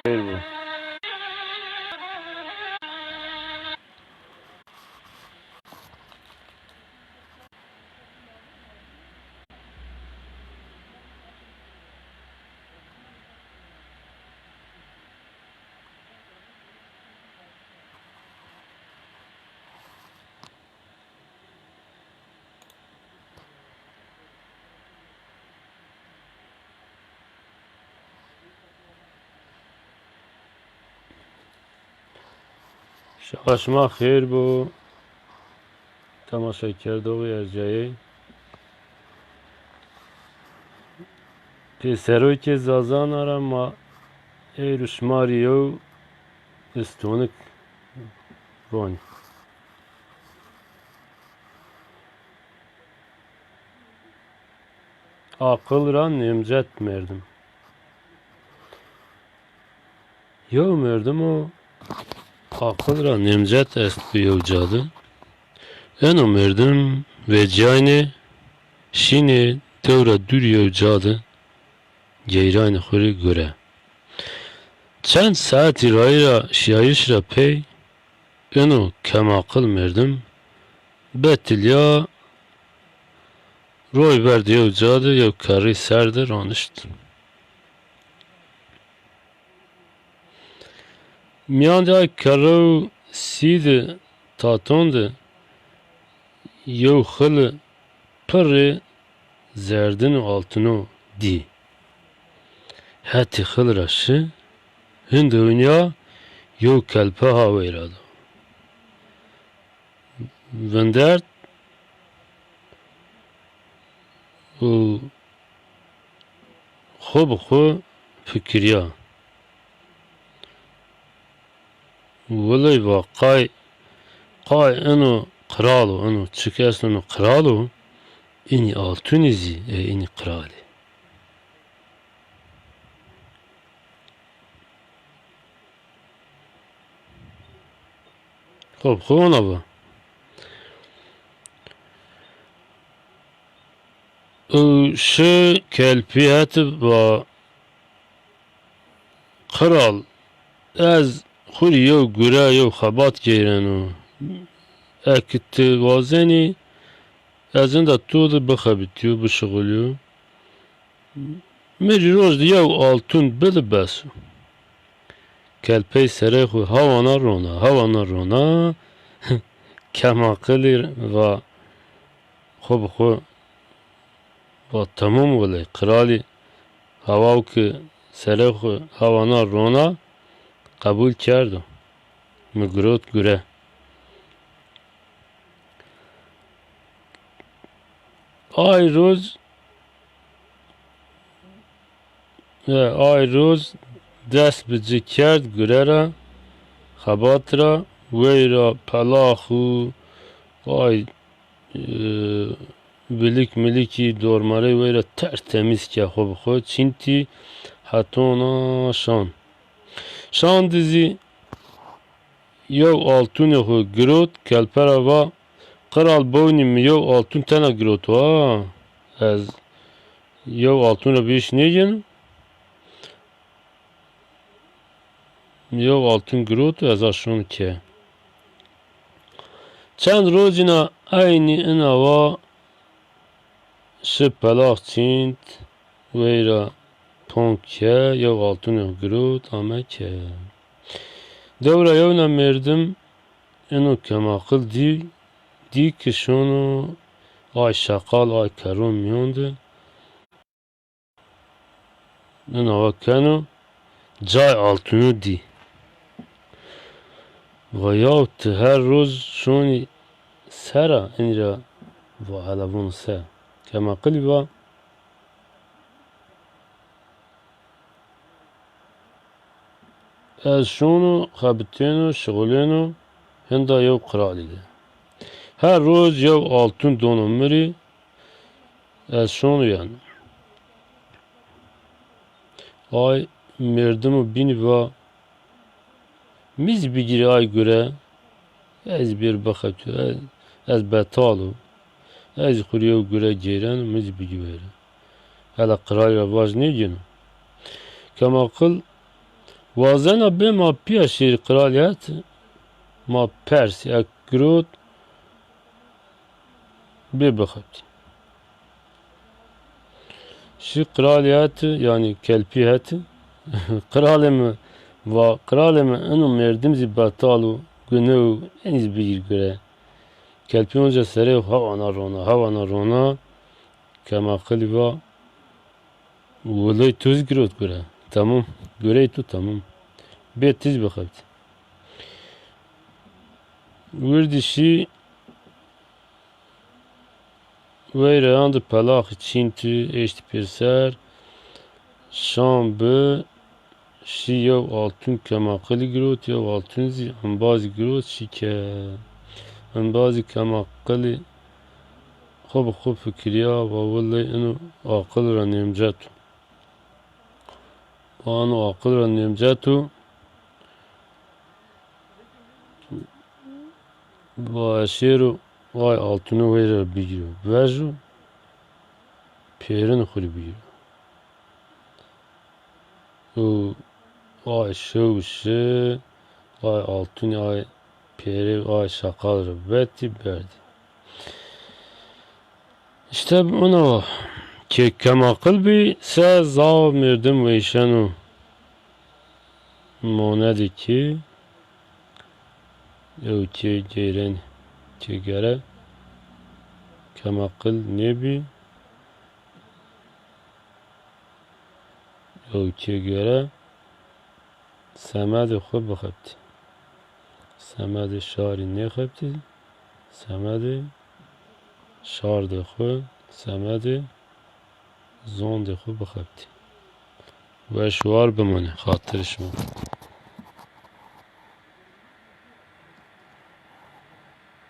bu. شما خیر بو تماشا کردوی ارجایی پیسروی که زازان آرم ما ایروشماریو استونک بانی akıl ra nemzet merdim. Yo merdim o akıl ra nemzet est biyevcadı. Eno merdim ve cayne şine devra dürüyev cadı. Geyrayne xuri göre. Çend saati rayra şiayış ra pey eno kem akıl merdim. Betil ya roy verdi yev cadı yev karri serdir anıştı. Mianda karo sid tatond yev xıl pırı zerdin altını di. Hati xıl raşı hind dünya yev kelpe havayradı. Vendert o خوب خو فکریا ولی با قای انو قرالو انو چکست انو قرالو اینی altunizi اینی قرالی خب ona bu şu kelpiyeti با قرال از خوری یو گره یو خبات گیرنو اکت وازنی از این دا تو da بخبیتیو بشغلیو مری روز دیو altun بده بسو kelpeyi sere خو هوانا رونا کماقلی و خوب خو با تمام ولی قرالی هواو که سره خو هوانا رونا قبول کردم مگروت گره ay روز دست به جی کرد گره را خبات را وی را پلاخو ay bilik miliki dormare وی را tertemiz که خوب خود چینتی hatona şan dizi yev altun xo grot kelpera va qral boynim yev altun tena grot va az yev altun ra biş negin yev altun grot az aşon ke çend rozina aynı inava şıpelak çint veyra ponke yev altun grot ameke devra yevna merdim eno kemakıl di ki şunu ay şakal ay karon miyondu eno vakano cay altını di ve yahut her roz şuni sera inra ve halavun se kemakıl va از شونو خبتینو شغلینو هندا یو قرالیده her roz yev altın donumları az şonu yani ay merdimu bini va miz bigiri ay göre az bir bakatı az betalu az kuriyo göre gelen miz bigi vere hala qiraya vaz ne gene kemakıl Wazena bê ma piya şêr kraliyet ma Pers ek girot bê bixebitî. Şi kraliyet yani kelpî heti kralê me inu merdim zî betal û gune û enîz bigîrgire. Kelpî onca serê hevana rona kemakilî va welê tuz girot gure. Tamam. Gurey tu tamam. Bê tiz bixebitî. Wirdî şî weyre yandı pelaxî Çîn tû êştî pêrser şam bi şî yew altûn kemakilî girot yew altûn zî embazî girot şîke embazî kemakilî xwe bi xwe fikiriya va welê inu aqil re nêmcet û anu aqil re nêmcet û va eşêr û vay altûnê weyre bigîro wej û pêrên xwe bigîro û ay şew şi ay altûnê ay pêrê ay şeqal re vetî berdî. İşte ona ki kemakil bî se zav mirdim wêşen û monedê kî ew çê cêrên çêgere kemakil nebî ew çêgere semedê xwe bixebitî. Semedê şarî nêxebitî semedê şardê xwe semedê zondê xwe bixebitî. Weş war bimune xatirişme.